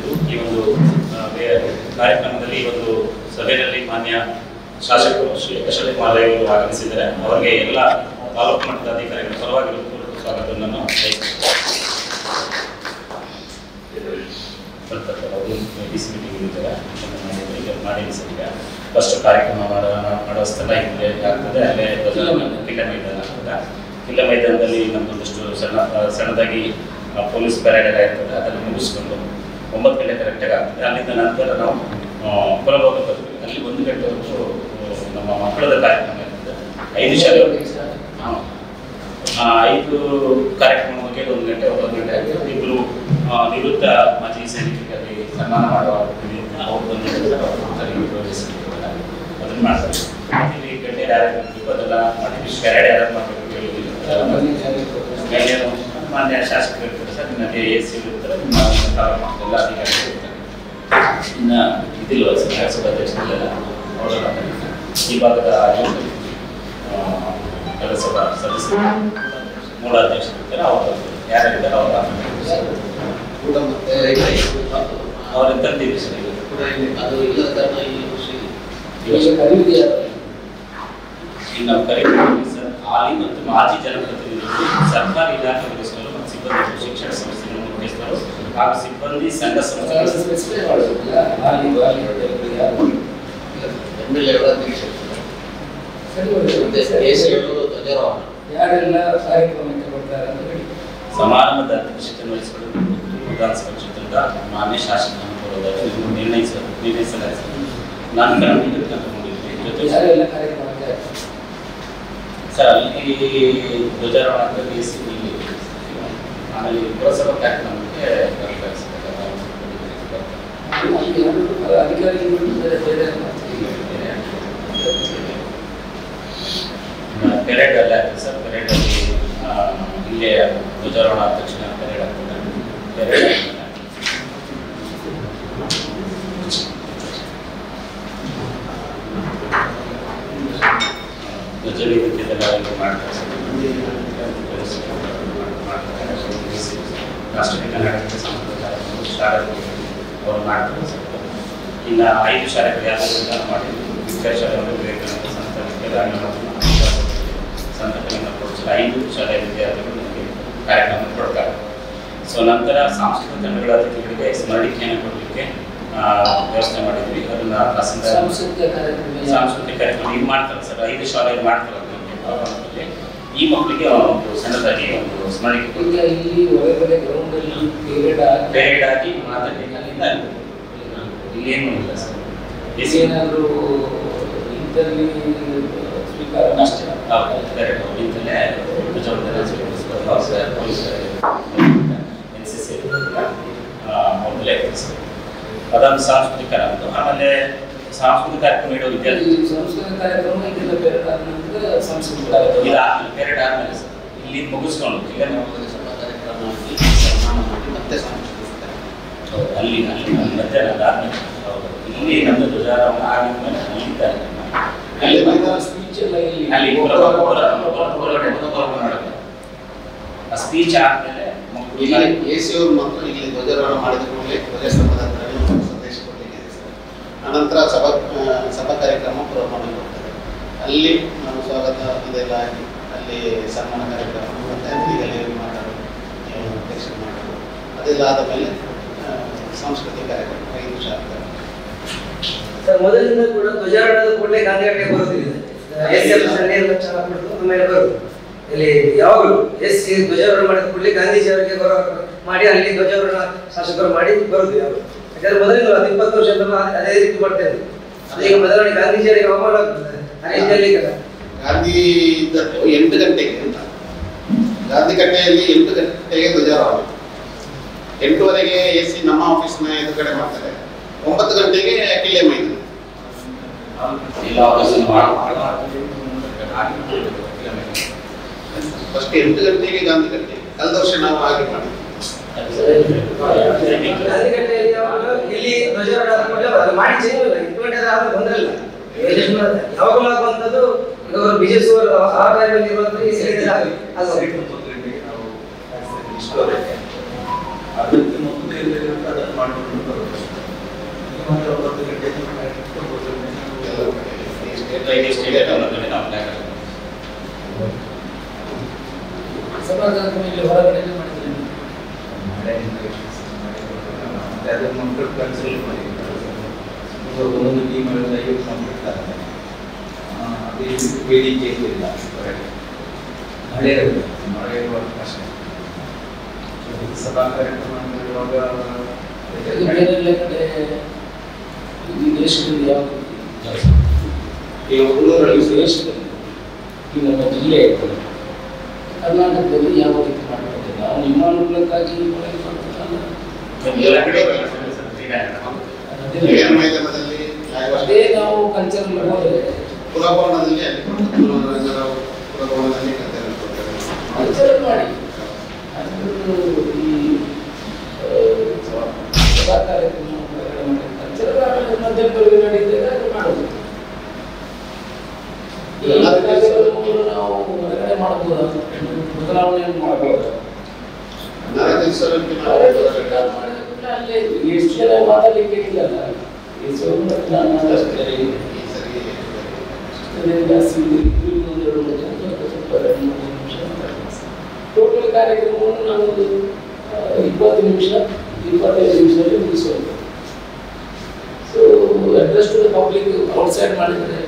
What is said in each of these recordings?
ಮಾಡಿದ್ದು. ಈ ಒಂದು ಕಾರ್ಯಕ್ರಮದಲ್ಲಿ ಈ ಒಂದು ಸಭೆಯಲ್ಲಿ ಮಾನ್ಯ ಶಾಸಕರು ಶ್ರೀ ಅಶೋಕ್ ರೈ ಅವರು ಆಗಮಿಸಿದ್ದಾರೆ. ಅವರಿಗೆ ಎಲ್ಲ ತಾಲೂಕು ಮಟ್ಟದ ಅಧಿಕಾರಿಗಳ ಪರವಾಗಿ ಸ್ವಾಗತವನ್ನು ಮಾಡಿ ಫಸ್ಟ್ ಕಾರ್ಯಕ್ರಮ ಮಾಡುವ ಸ್ಥಳ ಆಗ್ತದೆ. ಅಲ್ಲೇ ಕಿಲ್ಲ ಮೈದಾನ ಆಗ್ತದೆ. ಕಿಲ್ಲ ಮೈದಾನದಲ್ಲಿ ನಮ್ಮದೊಂದಿಷ್ಟು ಸಣ್ಣದಾಗಿ ಪೊಲೀಸ್ ಪ್ಯಾರೇಡ್ ಎಲ್ಲ ಇರ್ತದೆ. ಅದನ್ನು ಮುಗಿಸ್ಕೊಂಡು 9 ಗಂಟೆ ಕರೆಕ್ಟಾಗಿ ಆಗ್ತದೆ. ಅಲ್ಲಿಂದ ನಂತರ ನಾವು ಹೊರಭಾಗ ಬರ್ತೀವಿ. ಅಲ್ಲಿ 1 ಗಂಟೆವರೆಗೂ ನಮ್ಮ ಮಕ್ಕಳದ ಕಾರ್ಯಕ್ರಮ ಇರ್ತದೆ. 5 ಶಾಲೆ 5 ಕಾರ್ಯಕ್ರಮ ಮುಗಿಯ 1 ಗಂಟೆ 9 ಗಂಟೆ ಆಗ್ತದೆ. ಇಬ್ಬರು ನಿವೃತ್ತ ಮಾಜಿ ಸೈನಿಕರಿಗೆ ಸನ್ಮಾನ ಮಾಡುವ ಅವ್ರು ಬಂದಿದ್ದಾರೆ. ಅದನ್ನು ಮಾಡ್ತಾರೆ. ಇಲ್ಲಿ ಗಂಟೆ ಯಾರು ಅದೆಲ್ಲ ಮಾಡ್ತೀವಿ. ಪ್ಯಾರೇಡ್ ಯಾರು ಮಾಡಬೇಕು ಮಾನ್ಯ ಶಾಸಕರು ಇರ್ತಾರೆ ಸರ್. ನಿಮಗೆ AC ಇರ್ತಾರೆ. ಎಲ್ಲ ಅಧಿಕಾರಿಗಳು ಇರ್ತಾರೆ. ಇನ್ನು ಇದಿಲ್ಲ ಸಭಾಧ್ಯಕ್ಷರೆಲ್ಲ ಅವರೆಲ್ಲ ಈ ಭಾಗದ ನಗರಸಭಾ ಸದಸ್ಯರು ಮೂಢಾಧ್ಯಕ್ಷರಿರ್ತಾರೆ. ಅವರು ಯಾರಿದ್ದಾರೆ ಅವರ ತಂದಿವಿ ಸರ್. ನಾವು ಕರೀತೀವಿ ಸರ್. ಹಾಲಿ ಮತ್ತು ಮಾಜಿ ಜನಪ್ರತಿನಿಧಿಗಳು, ಸರ್ಕಾರಿ ಇಲಾಖೆ ಮುಖ್ಯಸ್ಥರು ಮತ್ತು ಸಿಬ್ಬಂದಿ, ಶಿಕ್ಷಣ ಸಂಸ್ಥೆಗಳ ಮುಖ್ಯಸ್ಥರು ಹಾಗೂ ಸಿಬ್ಬಂದಿ ಸಂಘ ಸಂಸ್ಥೆಗಳ ಸಮಾರಂಭದ ಅಧ್ಯಕ್ಷತೆಯನ್ನು ವಹಿಸಿಕೊಂಡು ವಿಧಾನಸಭಾ ಕ್ಷೇತ್ರದ ಮಾನ್ಯ ಶಾಸಕರು ನಿರ್ಣಯಿಸಲಾಗಿದೆ. ನಾನು ತಗೊಂಡಿದ್ವಿ ಸರ್. ಅಲ್ಲಿ ಧ್ವಜಾರೋಹಣ ಆಮೇಲೆ ಪುರಸಭಾ ಕಾರ್ಯಕ್ರಮಕ್ಕೆ ಪೆರೇಡ್ ಅಲ್ಲ ಸರ್. ಪೆರೇಡ್ ಅಲ್ಲಿ ಇಲ್ಲೇ ಧ್ವಜಾರೋಹಣ ತಕ್ಷಣ ಪೆರೇಡ್ ಆಗ್ತದೆ. ಪೆರೇಡ್ ಧ್ವಜವೀದಕ್ಕೆಲ್ಲ ಮಾಡ್ತಾರೆ ಸರ್. ರಾಷ್ಟ್ರೀಯ ಕನ್ನಡ ಶಾಲೆ ಅವರು ಮಾಡ್ತಾರೆ ಸರ್. ಇನ್ನು 5 ಶಾಲೆಗಳು ಯಾವುದರಿಂದ ಮಾಡಿದ್ವಿ. ಮುಖ್ಯ ಶಾಲೆಗಳು ವಿವೇಕಾನಂದ ಸಂತಕಲಿಂಗ ಕೊಡಿಸಲು 5 ಶಾಲೆಯ ವಿದ್ಯಾರ್ಥಿಗಳು ನಮಗೆ ಕಾರ್ಯಕ್ರಮ ಕೊಡ್ತಾರೆ. ಸೊ ನಂತರ ಸಾಂಸ್ಕೃತಿಕ ತಂಡಗಳ ಅತಿಥಿಗಳಿಗೆ ಸ್ಮರಣಿಕೆಯನ್ನು ಕೊಡಲಿಕ್ಕೆ ವ್ಯವಸ್ಥೆ ಮಾಡಿದ್ವಿ. ಅದನ್ನ ಸಾಂಸ್ಕೃತಿಕ ಕಾರ್ಯಕ್ರಮ ಈಗ ಮಾಡ್ತಾರೆ ಸರ್. 5 ಶಾಲೆಯಲ್ಲಿ ಮಾಡ್ತಾರೆ. ಈ ಮಕ್ಕಳಿಗೆ ಒಂದು ಸಣ್ಣದಾಗಿ ಒಂದು ಸ್ಮರಣಿಕೆ ಪೇರಿಯಡ್ ಆಗಿ ಮಾತಾಡಲಿಕ್ಕೆ ಅಲ್ಲಿಂದ ಇಲ್ಲಿ ಏನೂ ಇಲ್ಲ ಸರ್. ಏನಾದರೂ ಇಂಥಲ್ಲಿ ಅಷ್ಟೇ ಕರೆಕ್ಟ್. ಇಂಥಲ್ಲೇ ಪೊಲೀಸ್ NCC ಮೊದಲೇ ಅದೊಂದು ಸಾಂಸ್ಕೃತಿಕ ಕಾರ್ಯಕ್ರಮ. ಆಮೇಲೆ ಸಾಂಸ್ಕೃತಿಕ ಕಾರ್ಯಕ್ರಮ ಇಡೋ ವಿದ್ಯಾರ್ಥಿ ಸಾಂಸ್ಕೃತಿಕ ಕಾರ್ಯಕ್ರಮ ಇದೆಲ್ಲ ಪೇರಿಯಡ್ ಆದ್ಮೇಲೆ ಸಾಂಸ್ಕೃತಿಕ ಕಾರ್ಯಕ್ರಮ ಇದಾದ್ಮೇಲೆ ಪೇರಿಯಡ್ ಆದ್ಮೇಲೆ ಸರ್ ಇಲ್ಲಿ ಮುಗಿಸ್ಕೊಂಡು ಈಗ ಕಾರ್ಯಕ್ರಮ ಸನ್ಮಾನ ಮಾಡಿ ಮತ್ತೆ ಸಾಂಸ್ಕೃತಿಕ ಅಲ್ಲಿ ಮಧ್ಯಾಹ್ನ ಆದ್ಮೇಲೆ ಇಲ್ಲಿ ನಮ್ಮದು ಧ್ವಜಾರೋಹಣ ಆಗಿದ್ಮೇಲೆ ಅಲ್ಲಿ ಸ್ಪೀಚ್ ಎಲ್ಲ ಅಲ್ಲಿ ಆ ಸ್ಪೀಚ್ ಆದ್ಮೇಲೆ AC ಅವರು ಮಾತ್ರ ಇಲ್ಲಿ ಧ್ವಜಾರೋಹಣ ಮಾಡಿದ ಕೂಡಲೇ ಧ್ವಜಸ್ತಂಭದ ಹತ್ರ ಸಂದೇಶ ಕೊಡಲಿಕ್ಕೆ ಸರ್. ಅನಂತರ ಸಭಾ ಕಾರ್ಯಕ್ರಮ ಪ್ರಾರಂಭ ಮಾಡ್ತಾರೆ. ಅಲ್ಲಿ ನಾವು ಸ್ವಾಗತ ಇದೆಲ್ಲ ಆಗಿ ಅಲ್ಲಿ ಸನ್ಮಾನ ಕಾರ್ಯಕ್ರಮ ಮತ್ತು ಇದರಲ್ಲಿ ಮಾತಾಡೋದು ಅಧ್ಯಕ್ಷ ಮಾಡೋದು ಅದೆಲ್ಲ ಆದ ಮೇಲೆ ಸಾಂಸ್ಕೃತಿಕ ಕಾರ್ಯಕ್ರಮ 5 ನಿಮಿಷ ಆಗ್ತದೆ ಸರ್. ಮೊದಲಿಂದ ಕೂಡ ಧ್ವಜಾರೋಹಣದ ಕೂಡಲೇ ಗಾಂಧಿಘಾಟ್ಗೆ ಬರೋದಿಲ್ಲ. ಆಮೇಲೆ ಬರೋದು ಇಲ್ಲಿ ಯಾವಾಗಲೂ ಧ್ವಜಾರೋಹಣ ಮಾಡಿದ ಕೂಡಲೇ ಗಾಂಧೀಜಿ ಅವರಿಗೆ ಗೌರವ ಮಾಡಿ ಅಲ್ಲಿ ಧ್ವಜಾರೋಹಣ ಶಾಸಕರು ಮಾಡಿ ಬರುದು. ಯಾವಾಗ ಯಾಕಂದ್ರೆ ಮೊದಲಿನ 20 ವರ್ಷ ಅದೇ ರೀತಿ ಮಾಡ್ತಾ ಇದ್ರು. ಈಗ ಬದಲಾವಣೆ ಗಾಂಧೀಜಿಯವರಿಗೆ ಅವಮಾನ ಆಗ್ತದೆ. ಗಾಂಧಿ 8 ಗಂಟೆಗೆ ಅಂತ ಗಾಂಧಿ ಕಟ್ಟೆಯಲ್ಲಿ 8 ಗಂಟೆಗೆ ಧ್ವಜಾರೋಹಣ, 8:30ಗೆ AC ನಮ್ಮ ಆಫೀಸ್ನ ಎದುರುಗಡೆ ಮಾಡ್ತಾರೆ, 9 ಗಂಟೆಗೆ ಕಿಲ್ಲೆ ಮೈದಾನ. ಫಸ್ಟ್ 8 ಗಂಟೆಗೆ ಗಾಂಧಿ ಕಟ್ಟೆ. ಕಳೆದ ವರ್ಷ ನಾವು ಹಾಗೆ ಮಾಡಿದ್ವಿ. ಇಲ್ಲಿ ಧ್ವಜಾರೋಹಣ ಮಾಡಿ ಬಂದ್ರಲ್ಲ ಯಾವಾಗಲೂ ಆಗುವಂಥದ್ದು. ಬಿಜೆಪಿ ಆ ಟೈಮಲ್ಲಿ ಅದಕ್ಕೆ ಮೊದಲು ಮಾಡ್ಕೊಂಡು ಐಡಿ ಸ್ಟೇಟ್ ಅನ್ನೋದನ್ನ ನಾವು ಪ್ಲಾನ್ ಸಮಾಜದ ಮೇಲೆ ಹೊರಗಡೆ ಮಾಡಿದ್ರೆ ಅದನ್ನು ಕನ್ಸಲ್ಟ್ ಮಾಡಿ ಒಂದೊಂದು ಟೀಮಲ್ಲಿ 50 ಮಾಡ್ತಾರೆ. ಅದೇ ವೇದಿಕೆ ಇಲ್ಲ ಮಳೆ ಇರುವಾಗ ಅಷ್ಟೇ. ಸಭಾ ಕಾರ್ಯಕ್ರಮ ಇರುವಾಗ ಬೇರೆ ಕಡೆ ಈ ದೇಶದಲ್ಲಿ ಯಾವ ದೇಶದಲ್ಲಿ ಈ ನಮ್ಮ ಜಿಲ್ಲೆ ಕರ್ನಾಟಕದಲ್ಲಿ ಯಾವ ರೀತಿ ಮಾಡಬಹುದು? ನಾವು ನಿಮ್ಮ ಅನುಕೂಲಕ್ಕಾಗಿ ಅದೇ ನಾವು ಕಲ್ಚರ್ ಹೋದ್ರೆ ಪುರಭವನದಲ್ಲಿ ಕಲ್ಚರ್ ಮಾಡಿ ಈ ಸಭಾ ಕಾರ್ಯಕ್ರಮ ಕಲ್ಚರ್ ಮಧ್ಯದಲ್ಲಿ ನಡೀತದೆ ಅದು ಮಾಡೋದು. ನಾವು ಹೊರಗಡೆ ಮಾಡಬಹುದು, ಬದಲಾವಣೆಯನ್ನು ಮಾಡಬಹುದು. ಅಲ್ಲೇ ಎಷ್ಟು ಜನ ಮಾತಾಡಲಿಕ್ಕೆ ಇಲ್ಲಲ್ಲ, ಟೋಟಲ್ ಕಾರ್ಯಕ್ರಮವನ್ನು ನಾವು 20 ನಿಮಿಷ 25 ನಿಮಿಷದಲ್ಲಿ ಮುಗಿಸುವುದು. So address to the public outside ಮಾಡಿದರೆ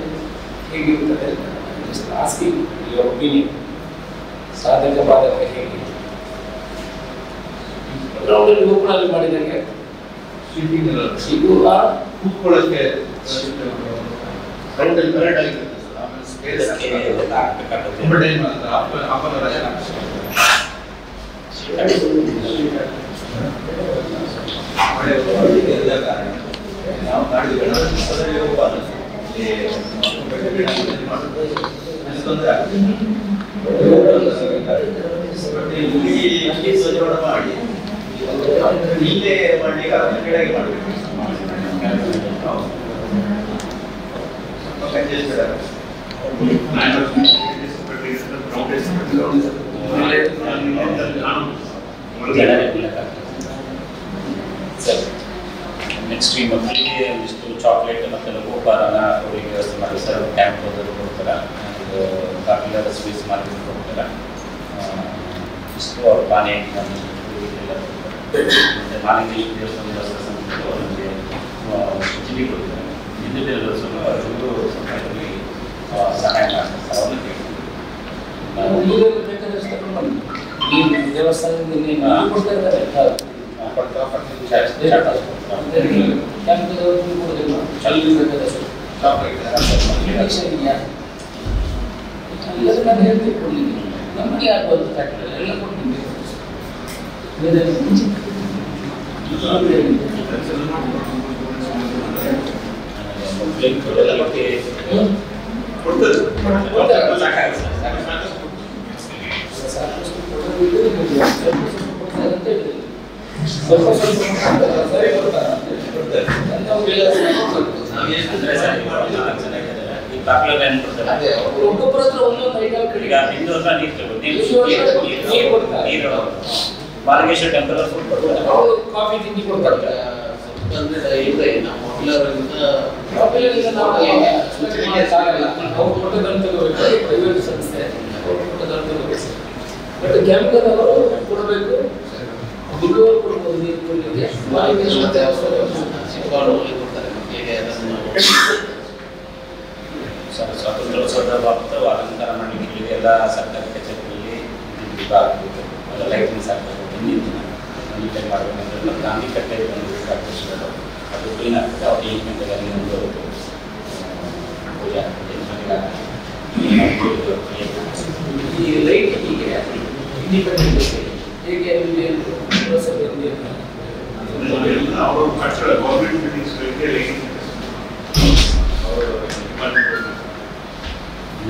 ಹೇಗಿರ್ತದೆ? ಆಸ್ಕಿಂಗ್ ಯುವರ್ ಒಪಿನಿಯನ್, ಸಾಧಕ ಬಾಧಕ ಹೇಗೆ ಗ್ರೌಂಡಲ್ಲಿ ಓಪನಲ್ಲಿ ಮಾಡಿದಂಗೆ ಸಿಗುವ ಕೂತ್ಕೊಳ್ಳೋಕ್ಕೆ ಗ್ರೌಂಡಲ್ಲಿ ಕರೆಕ್ಟ್ ಆಗಿರುತ್ತೆ. ನಾವು ಮಾಡಿದ್ವಿ ಇಲ್ಲಿ ಸ್ವಚ್ಛವನ್ನ ಮಾಡಿ ಇಲ್ಲೇ ಮಾಡಲಿಕ್ಕೆ ಕೆಳಗೆ ಮಾಡಬೇಕು. ನೆಕ್ಸ್ಟ್ ಈ ಮಕ್ಕಳಿಗೆ ಒಂದಿಷ್ಟು ಚಾಕ್ಲೇಟ್ ಮತ್ತು ಲಘುಪಹಾರನ ಅವರಿಗೆ ವ್ಯವಸ್ಥೆ ಮಾಡಿ ಸರ್. ಕ್ಯಾಂಪ್ ಹೋದವರು ಕೊಡ್ತಾರೆ, ಕಾಫಿಲರ್ ಸ್ವೀಟ್ಸ್ ಮಾಡಿ ಕೊಡ್ತಾರೆ. ಇಷ್ಟು ಅವ್ರ ಪಾನಿ ಮತ್ತು ಮಾಲಿಂಗೇಶ್ವರ ದೇವಸ್ಥಾನದ ನಮಗೆ ಚಿಡಿ ಕೊಡ್ತಾರೆ. ಹಿಂದೂ ದೇವಸ್ಥಾನ ಅವರು ಸಮಯದಲ್ಲಿ ಸಹಾಯ ಮಾಡ್ತಾರೆ ಸರ್. ಅವ್ರನ್ನ ದೇವಸ್ಥಾನದಿಂದ ನಮಗೆ ಆಗ್ಬೋದು ಎಲ್ಲ ಕೊಟ್ಟಿದ್ದೀವಿ. ಬಾಲಕೇಶ್ವರ ಟೆಂಪಲ್ ಕಾಫಿ ತಿಂಡಿ ಕೊಡ್ತಾರೆ. ಪ್ರೈವೇಟ್ ಸಂಸ್ಥೆ ಬಟ್ ಕ್ಯಾಂಪದವರು ಕೊಡಬೇಕು. ಗುರುವರು ಕೊಡ್ಬೋದು ನೀರು ಕೊಡಲಿಕ್ಕೆ. ಸ್ವಾತಂತ್ರ್ಯೋತ್ಸವದ ಬಾಬತ್ತು ಅಲಂಕಾರ ಮಾಡಲಿಕ್ಕೆ ಎಲ್ಲ ಸರ್ಕಾರಿ ಕಚೇರಿಗಳಲ್ಲಿ ಆಗಬೇಕು, ಲೈಟಿಂಗ್ಸ್ ಆಗಬೇಕು. ಹಿಂದಿನ ದಿನ ನೀಟಾಗಿ ಮಾಡಬೇಕಂದ್ರೆ ಮತ್ತು ಗಾಂಧಿ ಕಟ್ಟೆ ಕಾರ್ಪೊರೇಷನ್ ಅದು ಕ್ಲೀನ್ ಆಗ್ತದೆ. ಅವ್ರು 8 ಗಂಟೆಗೆ ಅಲ್ಲಿ ಒಂದು ಪೂಜೆ ಆಗ್ತದೆ. ಈ ಲೈಟ್ ಹೀಗೆ ಇಂಡಿಪೆಂಡೆಂಟ್ ಹೇಗೆ ಅವರು ಮಾಡ್ತಾರೆ ಗೌರ್ಮೆಂಟ್ ಮೀಟಿಂಗ್ಸ್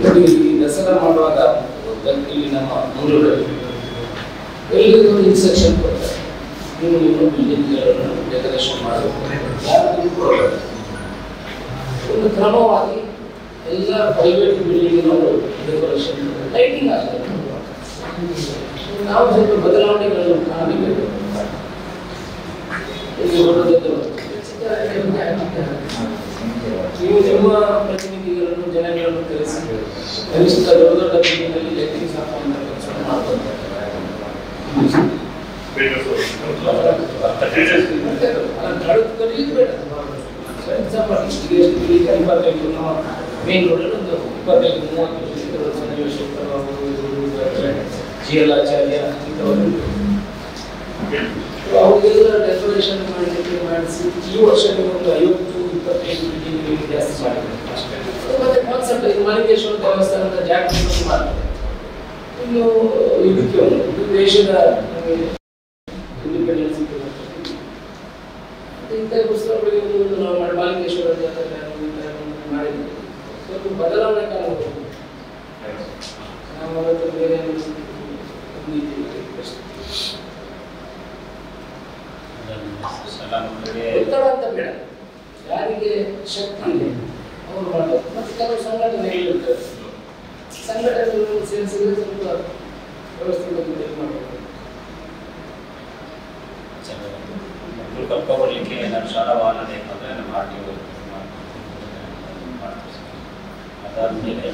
ನೋಡಿ. ದಸರಾ ಮಾಡುವಾಗ ಇಲ್ಲಿ ನಮ್ಮ ಮಂಗಳೂರಲ್ಲಿ ಎಲ್ಲರಿಗೂ ಇನ್ಸ್ಟ್ರಕ್ಷನ್ ಕೊಡ್ತಾರೆ, ನೀವು ನಿಮ್ಮ ಬಿಲ್ಡಿಂಗ್ಗಳನ್ನು ಡೆಕೋರೇಷನ್ ಮಾಡಬೇಕು. ಯಾರು ಕೊಡಬೇಕು ಒಂದು ಕ್ರಮವಾಗಿ ಎಲ್ಲ ಪ್ರೈವೇಟ್ ಬಿಲ್ಡಿಂಗ್ಗಳು ಡೆಕೋರೇಷನ್ ಲೈಟಿಂಗ್ ಆಗ್ತದೆ. ನಾವು ಸ್ವಲ್ಪ ಬದಲಾವಣೆಗಳನ್ನು ಕಾಣಬೇಕು. ನೀವು ನಿಮ್ಮ ಪ್ರತಿನಿಧಿಗಳನ್ನು ಜನಗಳನ್ನು ಕನಿಷ್ಠ ದೊಡ್ಡ ದೊಡ್ಡ ಬಿಲ್ಡಿಂಗಲ್ಲಿ ಲೈಟಿಂಗ್ ಹಾಕುವಂಥ ಕೆಲಸ ಮಾಡ್ತಾರೆ. ಮೇನ್ ರೋಡಲ್ಲಿ ಒಂದು 25-30 GL ಆಚಾರ್ಯ ಇಂಥವರು ಅವರಿಗೆಲ್ಲ ಡೆಕೋರೇಷನ್ ಮಾಡಿಸಿ ಈ ವರ್ಷ ಒಂದು 50-25 ಬಿಲ್ಡಿಂಗ್ ಜಾಸ್ತಿ ಮಾಡಿದ್ದಾರೆ. ಮತ್ತೆ ಕಾನ್ಸೆಪ್ಟ್ ಇದು ಮಲಿಂಗೇಶ್ವರ ದೇವಸ್ಥಾನದ ಜಾಗ ಮಾಡ್ತಾರೆ. ಇನ್ನು ಇದಕ್ಕೆ ಇದು ದೇಶದ ಇಂಡಿಪೆಂಡೆನ್ಸ್ ಇಂಥ ಪುಸ್ತಕಗಳಿಗೆ ಒಂದು ನಾವು ಮಲಿಂಗೇಶ್ವರ ಜಾತ್ರೆ ಮಾಡಿದ್ವಿ. ಸ್ವಲ್ಪ ಬದಲಾವಣೆ ಕಾಣಬಹುದು. ನಾವು ಅವತ್ತು ಬೇರೆ ಒತ್ತಡ ಅಂತ ಬೇಡ, ಯಾರಿಗೆ ಶಕ್ತಿ ಇದೆ ಅವರು ಮಾಡಬೇಕು. ಮತ್ತು ಕೆಲವು ಸಂಘಟನೆಗಳಿರ್ತವೆ, ಸಂಘಟನೆಗಳನ್ನು ಸೇರಿಸಿದ್ರೆ ಸ್ವಲ್ಪ ವ್ಯವಸ್ಥಿತವಾಗಿ ಮಾಡಬೇಕು. ಕರ್ಕೊಬರ್ಲಿಕ್ಕೆ ನಾನು ಶಾಲಾ ವಾಹನ ಬೇಕಂದ್ರೆ ನಮ್ಮ RTO ಅದಾದ್ಮೇಲೆ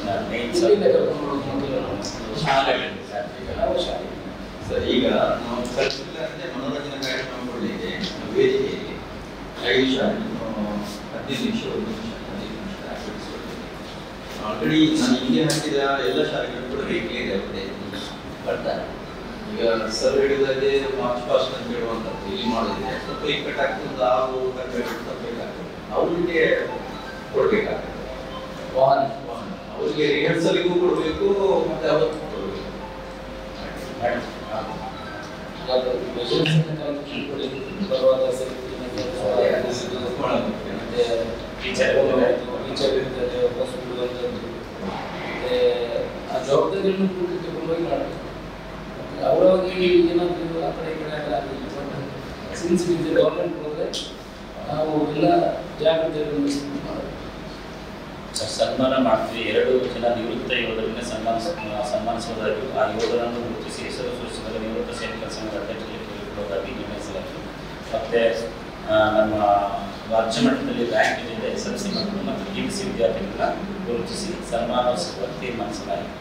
ಸರ್ ಈಗ ನಾವು ಮನೋರಂಜನಾ ಕಾರ್ಯಕ್ರಮ ಕೊಡಲಿಕ್ಕೆ ವೇದಿಕೆಯಲ್ಲಿ 5 ನಿಮಿಷ 15 ನಿಮಿಷ 1 ನಿಮಿಷ 15 ನಿಮಿಷ ಆಲ್ರೆಡಿ ನಾನು ಹಿಂದೆ ಹಾಕಿದ ಎಲ್ಲ ಶಾಲೆಗಳು ಕೂಡ ವೇದಿಕೆ ಇದೆ ಬರ್ತಾರೆ. ಈಗ ಸರ್ ಹೇಳಿದಾಗೆ ಮಾರ್ಚ್ ಪಾಸ್ಟ್ ಅಂತ ಹೇಳುವಂಥದ್ದು ಇಲ್ಲಿ ಮಾಡಿದ್ರೆ ಸ್ವಲ್ಪ ಇಕ್ಕಟ್ಟಾಗ್ತದೆ. ನಾವು ತಪ್ಪಬೇಕಾಗ್ತದೆ, ಅವರಿಗೆ ಕೊಡಬೇಕಾಗ್ತದೆ ವಾಹನ ಅವರಿಗೆ ರಿಹರ್ಸಲ್ಗೂ ಕೊಡಬೇಕು ಮತ್ತೆ ಅವತ್ತು ಕೊಡಬೇಕು. ಬರುವಾಗ ಆ ಜವಾಬ್ದಾರಿಯನ್ನು ಪೂರ್ತಿ ತಗೊಂಡೋಗಿ ಮಾಡಬೇಕು. ಅವರವಾಗಿ ಏನಾದರೂ ಆ ಕಡೆ ಈ ಕಡೆ ಆಗಲಿಲ್ಲ. ಸಿನ್ಸ್ ಇದು ಗೌರ್ಮೆಂಟ್ ಹೋದರೆ ನಾವು ಎಲ್ಲ ಜಾಗೃತಿಯನ್ನು ಮಾಡಬೇಕು. ಸನ್ಮಾನ ಮಾಡ್ತೀವಿ. 2 ಜನ ನಿವೃತ್ತ ಯೋಧರನ್ನೇ ಸನ್ಮಾನಿಸುವುದಾಗಿ ಆ ಯೋಧರನ್ನು ಗುರುತಿಸಿ ಹೆಸರು ಸೂಚಿಸಿದ ನಿವೃತ್ತ ಸೈನಿಕರ ಸಂಘದ ಅಧ್ಯಕ್ಷರಿಗೆ ಕೇಳಿಕೊಳ್ಳುವುದಾಗಿ ನಿರ್ಣಯಿಸಲಾಗಿದೆ. ಮತ್ತು ನಮ್ಮ ರಾಜ್ಯ ಮಟ್ಟದಲ್ಲಿ ರ್ಯಾಂಕ್ ಇದೆ SSLC ಮತ್ತು PUC ವಿದ್ಯಾರ್ಥಿಗಳನ್ನ ಗುರುತಿಸಿ ಸನ್ಮಾನೋತ್ಸವ ತೀರ್ಮಾನಿಸಲಾಗಿದೆ.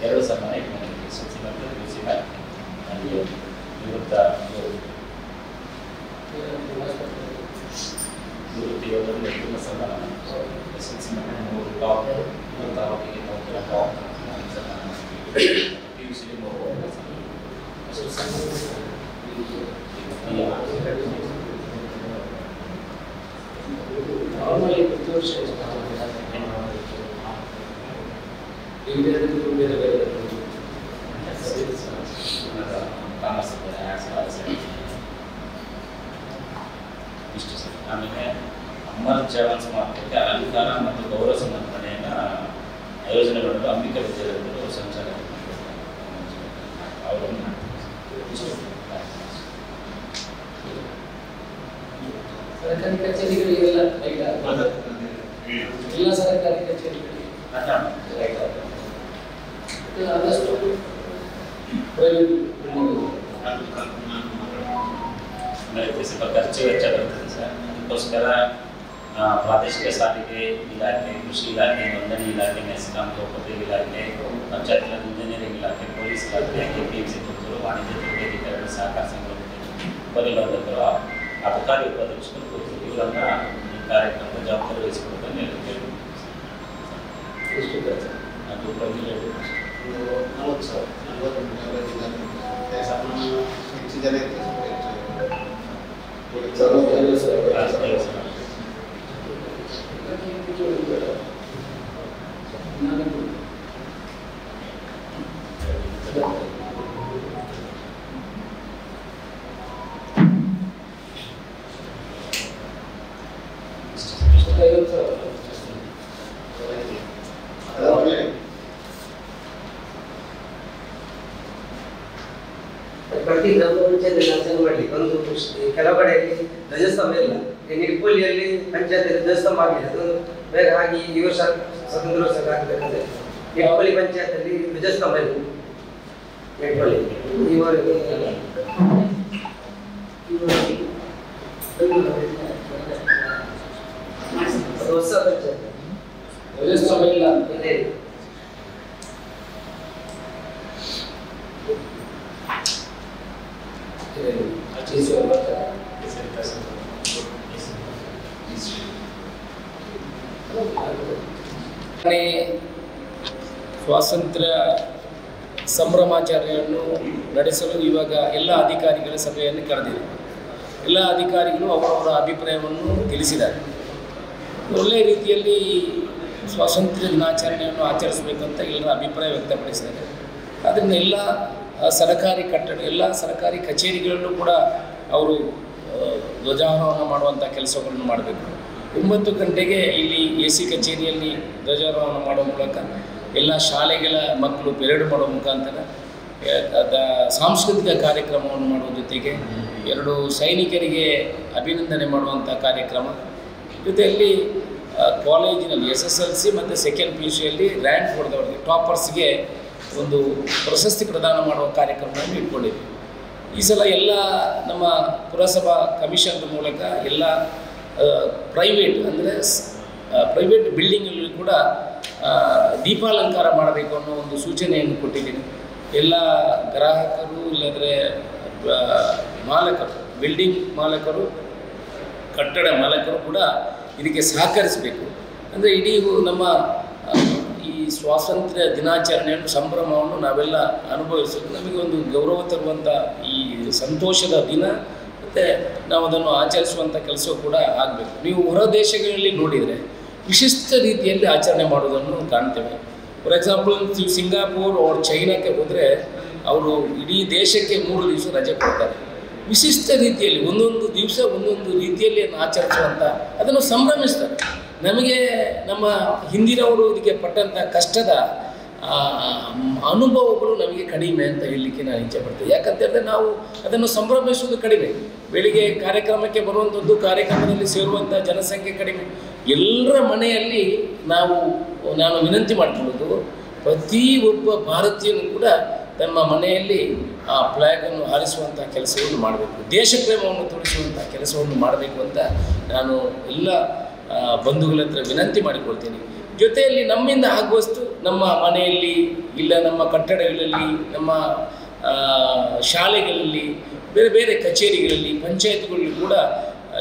2 ಸನ್ಮಾನ ಇಟ್ಕೊಂಡಿದ್ದೀವಿ, SSLC ಮತ್ತು PUC ನಿವೃತ್ತ ನಿವೃತ್ತಿ ಯೋಧರಿಗೆ ತುಂಬ ಸನ್ಮಾನ. SSLC ಮತ್ತು 3 ಟಾಪ್ ಮತ್ತು ಅವರಿಗೆ ಟಾಪ್ PUC ನಾರ್ಮಲಿ ಪ್ರತಿ ವರ್ಷ ಬೇರೆ ಬೇರೆ ಇಷ್ಟು ಸರ್. ಆಮೇಲೆ ಅಮರ್ ಜವಾನ್ ಸ್ಮಾರಕಕ್ಕೆ ಅಲಂಕಾರ ಮತ್ತು ಗೌರವ ಸಮರ್ಪಣೆಯನ್ನು ಆಯೋಜನೆಗಳನ್ನು ಅಂಬಿಕಾ ವಿದ್ಯಾಲಯಗಳು ಸಂಚಾಲನೆ ಅವರನ್ನು ಸರ್ಕಾರಿ ಕಚೇರಿಗಳಿಗೆಲ್ಲ ಲೈಟ್ ಎಲ್ಲ ಸರ್ಕಾರಿ ಕಚೇರಿಗಳಿಗೆ ಲೈಟ್ ಆದಷ್ಟು ಸ್ವಲ್ಪ ಖರ್ಚು ವೆಚ್ಚ ಬರ್ತದೆ ಸರ್. ಅದಕ್ಕೋಸ್ಕರ ಪ್ರಾದೇಶಿಕ ಸಾರಿಗೆ ಇಲಾಖೆ, ಕೃಷಿ ಇಲಾಖೆ, ನೋಂದಣಿ ಇಲಾಖೆ, ಮೆಸ್ಕಾಂ, ಲೋಕೋಪಯೋಗಿ ಇಲಾಖೆ, ಪಂಚಾಯತ್ ರಾಜ್ ಇಂಜಿನಿಯರಿಂಗ್ ಇಲಾಖೆ, ಪೊಲೀಸ್ ಇಲಾಖೆ, KPMC ಪುತ್ತೂರು, ವಾಣಿಜ್ಯ ತರಬೇತಿಕರಣ ಸಹಕಾರ ಸಂಘಗಳು, ಪರಿಣಾಮಕರು, ಅಬಕಾರಿ ಉಪಾಧ್ಯಕ್ಷರು ಪುತ್ತೂರು ಇವರನ್ನ ಈ ಕಾರ್ಯಕ್ರಮದ ಜವಾಬ್ದಾರಿ ವಹಿಸಿಕೊಡುವುದನ್ನು ಹೇಳ್ತೇವೆ. ಅದು ಹೆಚ್ಚು ಜನ ಪ್ರತಿ ಗ್ರಾಮ ಪಂಚಾಯತ್ ಆಚರಣೆ ಮಾಡಲಿಕ್ಕೆ ಒಂದು ಕೆಲವು ಕಡೆಯಲ್ಲಿ ಧ್ವಜಸ್ತಂಭ ಇಲ್ಲ. ನಿಡ್ಪಳ್ಳಿಯಲ್ಲಿ ಪಂಚಾಯತ್ ಧ್ವಜಸ್ತಂಭ ಆಗಿದೆ, ಅದು ಬೇಗ ಆಗಿ ಈ ವರ್ಷ ಸ್ವಾತಂತ್ರ್ಯೋತ್ಸವ ಆಗಬೇಕಂದ್ರೆ ನಿಡ್ಪಳ್ಳಿ ಪಂಚಾಯತ್ ಅಲ್ಲಿ ಧ್ವಜಸ್ತಂಭ ಇಲ್ಲ. ನಿಡ್ಪಳ್ಳಿ ಇವರಿಗೆ ಹೊಸ ಪಂಚಾಯತ್ ಧ್ವಜಸ್ತಂಭ ಇಲ್ಲ ಇದೆ. ಆಗ್ಬೋದು. ಸ್ವಾತಂತ್ರ್ಯ ಸಂಭ್ರಮಾಚರಣೆಯನ್ನು ನಡೆಸಲು ಇವಾಗ ಎಲ್ಲ ಅಧಿಕಾರಿಗಳ ಸಭೆಯನ್ನು ಕರೆದಿದೆ. ಎಲ್ಲ ಅಧಿಕಾರಿಗಳು ಅವರವರ ಅಭಿಪ್ರಾಯವನ್ನು ತಿಳಿಸಿದ್ದಾರೆ. ಒಳ್ಳೆಯ ರೀತಿಯಲ್ಲಿ ಸ್ವಾತಂತ್ರ್ಯ ದಿನಾಚರಣೆಯನ್ನು ಆಚರಿಸಬೇಕಂತ ಎಲ್ಲರ ಅಭಿಪ್ರಾಯ ವ್ಯಕ್ತಪಡಿಸಿದ್ದಾರೆ. ಆದ್ದರಿಂದ ಎಲ್ಲ ಸರ್ಕಾರಿ ಕಟ್ಟಡ, ಎಲ್ಲ ಸರ್ಕಾರಿ ಕಚೇರಿಗಳಲ್ಲೂ ಕೂಡ ಅವರು ಧ್ವಜಾರೋಹಣ ಮಾಡುವಂಥ ಕೆಲಸಗಳನ್ನು ಮಾಡಬೇಕು. 9 ಗಂಟೆಗೆ ಇಲ್ಲಿ AC ಕಚೇರಿಯಲ್ಲಿ ಧ್ವಜಾರೋಹಣ ಮಾಡುವ ಮೂಲಕ ಎಲ್ಲ ಶಾಲೆಗಳ ಮಕ್ಕಳು ಪೆರೇಡ್ ಮಾಡುವ ಮುಖಾಂತರ ಸಾಂಸ್ಕೃತಿಕ ಕಾರ್ಯಕ್ರಮವನ್ನು ಮಾಡುವ ಜೊತೆಗೆ 2 ಸೈನಿಕರಿಗೆ ಅಭಿನಂದನೆ ಮಾಡುವಂಥ ಕಾರ್ಯಕ್ರಮ, ಜೊತೆಯಲ್ಲಿ ಕಾಲೇಜಿನಲ್ಲಿ SSLC ಮತ್ತು ಸೆಕೆಂಡ್ PUCಯಲ್ಲಿ ರ್ಯಾಂಕ್ ಹೊಡೆದವರಿಗೆ ಟಾಪರ್ಸ್ಗೆ ಒಂದು ಪ್ರಶಸ್ತಿ ಪ್ರದಾನ ಮಾಡುವ ಕಾರ್ಯಕ್ರಮವನ್ನು ಇಟ್ಕೊಂಡಿದ್ವಿ. ಈ ಸಲ ಎಲ್ಲ ನಮ್ಮ ಪುರಸಭಾ ಕಮಿಷನ್ ಮೂಲಕ ಎಲ್ಲ ಪ್ರೈವೇಟ್ ಅಂದರೆ ಪ್ರೈವೇಟ್ ಬಿಲ್ಡಿಂಗಲ್ಲಿ ಕೂಡ ದೀಪಾಲಂಕಾರ ಮಾಡಬೇಕು ಅನ್ನೋ ಒಂದು ಸೂಚನೆಯನ್ನು ಕೊಟ್ಟಿದ್ದೀನಿ. ಎಲ್ಲ ಗ್ರಾಹಕರು ಇಲ್ಲಂದರೆ ಮಾಲಕರು, ಬಿಲ್ಡಿಂಗ್ ಮಾಲಕರು, ಕಟ್ಟಡ ಮಾಲಕರು ಕೂಡ ಇದಕ್ಕೆ ಸಹಕರಿಸಬೇಕು. ಅಂದರೆ ಇಡೀ ನಮ್ಮ ಈ ಸ್ವಾತಂತ್ರ್ಯ ದಿನಾಚರಣೆಯನ್ನು ಸಂಭ್ರಮವನ್ನು ನಾವೆಲ್ಲ ಅನುಭವಿಸಲು ನಮಗೆ ಒಂದು ಗೌರವ ತರುವಂಥ ಈ ಸಂತೋಷದ ದಿನ, ಮತ್ತು ನಾವು ಅದನ್ನು ಆಚರಿಸುವಂಥ ಕೆಲಸವೂ ಕೂಡ ಆಗಬೇಕು. ನೀವು ಹೊರ ದೇಶಗಳಲ್ಲಿ ನೋಡಿದರೆ ವಿಶಿಷ್ಟ ರೀತಿಯಲ್ಲಿ ಆಚರಣೆ ಮಾಡೋದನ್ನು ಕಾಣ್ತೇವೆ. ಫಾರ್ ಎಕ್ಸಾಂಪಲ್ ಸಿಂಗಾಪುರ್ ಅವ್ರ ಚೈನಾಕ್ಕೆ ಹೋದರೆ ಅವರು ಇಡೀ ದೇಶಕ್ಕೆ 3 ದಿವಸ ರಜೆ ಕೊಡ್ತಾರೆ. ವಿಶಿಷ್ಟ ರೀತಿಯಲ್ಲಿ ಒಂದೊಂದು ದಿವಸ ಒಂದೊಂದು ರೀತಿಯಲ್ಲಿ ಆಚರಿಸುವಂಥ ಅದನ್ನು ಸಂಭ್ರಮಿಸ್ತಾರೆ. ನಮಗೆ ನಮ್ಮ ಹಿಂದಿನವರು ಇದಕ್ಕೆ ಪಟ್ಟಂಥ ಕಷ್ಟದ ಅನುಭವಗಳು ನಮಗೆ ಕಡಿಮೆ ಅಂತ ಹೇಳಲಿಕ್ಕೆ ನಾನು ಇಚ್ಛೆಪಡ್ತೇನೆ. ಯಾಕಂತೇಳಿದ್ರೆ ನಾವು ಅದನ್ನು ಸಂಭ್ರಮಿಸುವುದು ಕಡಿಮೆ. ಬೆಳಿಗ್ಗೆ ಕಾರ್ಯಕ್ರಮಕ್ಕೆ ಬರುವಂಥದ್ದು, ಕಾರ್ಯಕ್ರಮದಲ್ಲಿ ಸೇರುವಂಥ ಜನಸಂಖ್ಯೆ ಕಡಿಮೆ. ಎಲ್ಲರ ಮನೆಯಲ್ಲಿ ನಾನು ವಿನಂತಿ ಮಾಡಿಕೊಳ್ಳೋದು, ಪ್ರತಿಯೊಬ್ಬ ಭಾರತೀಯನು ಕೂಡ ತಮ್ಮ ಮನೆಯಲ್ಲಿ ಆ ಫ್ಲ್ಯಾಗನ್ನು ಹಾರಿಸುವಂಥ ಕೆಲಸವನ್ನು ಮಾಡಬೇಕು, ದೇಶ ಪ್ರೇಮವನ್ನು ತೋರಿಸುವಂಥ ಕೆಲಸವನ್ನು ಮಾಡಬೇಕು ಅಂತ ನಾನು ಎಲ್ಲ ಬಂಧುಗಳ ಹತ್ರ ವಿನಂತಿ ಮಾಡಿಕೊಳ್ತೀನಿ. ಜೊತೆಯಲ್ಲಿ ನಮ್ಮಿಂದ ಆಗುವಷ್ಟು ನಮ್ಮ ಮನೆಯಲ್ಲಿ, ಇಲ್ಲ ನಮ್ಮ ಕಟ್ಟಡಗಳಲ್ಲಿ, ನಮ್ಮ ಶಾಲೆಗಳಲ್ಲಿ, ಬೇರೆ ಬೇರೆ ಕಚೇರಿಗಳಲ್ಲಿ, ಪಂಚಾಯತ್ಗಳಲ್ಲಿ ಕೂಡ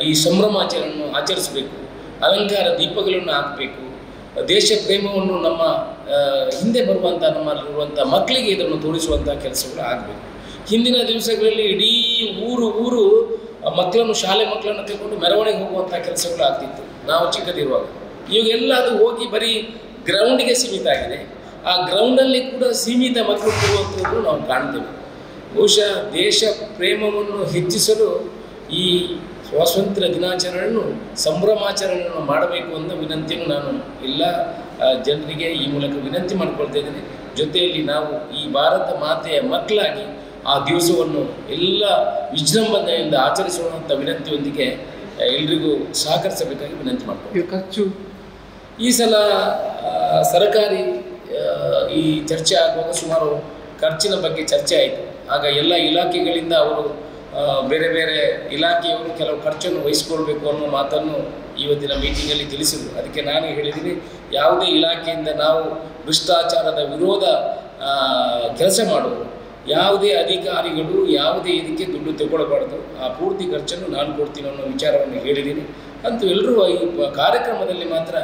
ಈ ಸಂಭ್ರಮಾಚರಣೆಯನ್ನು ಆಚರಿಸಬೇಕು. ಅಲಂಕಾರ ದೀಪಗಳನ್ನು ಹಾಕಬೇಕು. ದೇಶ ಪ್ರೇಮವನ್ನು ನಮ್ಮ ಹಿಂದೆ ಬರುವಂಥ ನಮ್ಮಲ್ಲಿರುವಂಥ ಮಕ್ಕಳಿಗೆ ಇದನ್ನು ತೋರಿಸುವಂಥ ಕೆಲಸಗಳು ಆಗಬೇಕು. ಹಿಂದಿನ ದಿವಸಗಳಲ್ಲಿ ಇಡೀ ಊರು ಮಕ್ಕಳನ್ನು, ಶಾಲೆ ಮಕ್ಕಳನ್ನು ತಗೊಂಡು ಮೆರವಣಿಗೆ ಹೋಗುವಂಥ ಕೆಲಸಗಳು ಆಗ್ತಿತ್ತು ನಾವು ಚಿಕ್ಕದಿರುವಾಗ. ಇವಾಗೆಲ್ಲ ಅದು ಹೋಗಿ ಬರೀ ಗ್ರೌಂಡಿಗೆ ಸೀಮಿತ ಆಗಿದೆ. ಆ ಗ್ರೌಂಡಲ್ಲಿ ಕೂಡ ಸೀಮಿತ ಮಕ್ಕಳು ಕೊಡುವಂಥದ್ದು ನಾವು ಕಾಣ್ತೇವೆ. ಬಹುಶಃ ದೇಶ ಪ್ರೇಮವನ್ನು ಹೆಚ್ಚಿಸಲು ಈ ಸ್ವಾತಂತ್ರ್ಯ ದಿನಾಚರಣೆಯನ್ನು ಸಂಭ್ರಮಾಚರಣೆಯನ್ನು ಮಾಡಬೇಕು ಅಂತ ವಿನಂತಿಯನ್ನು ನಾನು ಎಲ್ಲ ಜನರಿಗೆ ಈ ಮೂಲಕ ವಿನಂತಿ ಮಾಡಿಕೊಳ್ತಾ ಇದ್ದೇನೆ. ಜೊತೆಯಲ್ಲಿ ನಾವು ಈ ಭಾರತ ಮಾತೆಯ ಮಕ್ಕಳಾಗಿ ಆ ದಿವಸವನ್ನು ಎಲ್ಲ ವಿಜೃಂಭಣೆಯಿಂದ ಆಚರಿಸುವಂಥ ವಿನಂತಿಯೊಂದಿಗೆ ಎಲ್ರಿಗೂ ಸಹಕರಿಸಬೇಕಾಗಿ ವಿನಂತಿ ಮಾಡ್ತೀವಿ. ಖರ್ಚು ಈ ಸಲ ಸರ್ಕಾರಿ ಈ ಚರ್ಚೆ ಆಗುವಾಗ ಸುಮಾರು ಖರ್ಚಿನ ಬಗ್ಗೆ ಚರ್ಚೆ ಆಯಿತು. ಆಗ ಎಲ್ಲ ಇಲಾಖೆಗಳಿಂದ ಅವರು ಬೇರೆ ಬೇರೆ ಇಲಾಖೆಯವರು ಕೆಲವು ಖರ್ಚನ್ನು ವಹಿಸಿಕೊಳ್ಬೇಕು ಅನ್ನೋ ಮಾತನ್ನು ಇವತ್ತಿನ ಮೀಟಿಂಗಲ್ಲಿ ತಿಳಿಸಿದರು. ಅದಕ್ಕೆ ನಾನು ಹೇಳಿದ್ದೀನಿ, ಯಾವುದೇ ಇಲಾಖೆಯಿಂದ ನಾವು ಭ್ರಷ್ಟಾಚಾರದ ವಿರೋಧ ಕೆಲಸ ಮಾಡುವುದು, ಯಾವುದೇ ಅಧಿಕಾರಿಗಳು ಯಾವುದೇ ಇದಕ್ಕೆ ದುಡ್ಡು ತಗೊಳ್ಬಾರ್ದು, ಆ ಪೂರ್ತಿ ಖರ್ಚನ್ನು ನಾನು ಕೊಡ್ತೀನಿ ಅನ್ನೋ ವಿಚಾರವನ್ನು ಹೇಳಿದ್ದೀನಿ. ಅಂತೂ ಎಲ್ಲರೂ ಈ ಕಾರ್ಯಕ್ರಮದಲ್ಲಿ ಮಾತ್ರ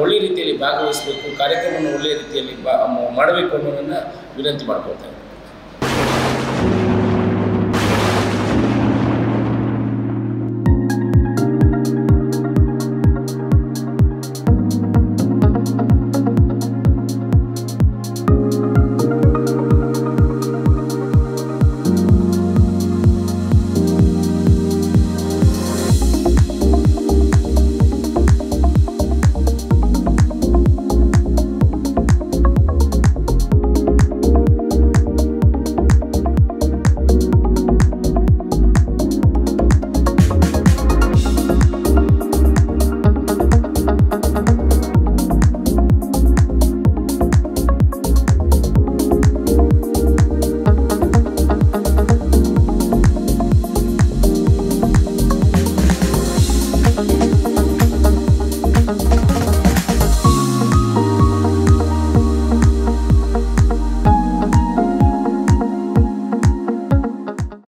ಒಳ್ಳೆಯ ರೀತಿಯಲ್ಲಿ ಭಾಗವಹಿಸಬೇಕು, ಕಾರ್ಯಕ್ರಮವನ್ನು ಒಳ್ಳೆಯ ರೀತಿಯಲ್ಲಿ ಮಾಡಬೇಕು ಅನ್ನೋದನ್ನು ವಿನಂತಿ ಮಾಡ್ಕೊಳ್ತೇನೆ.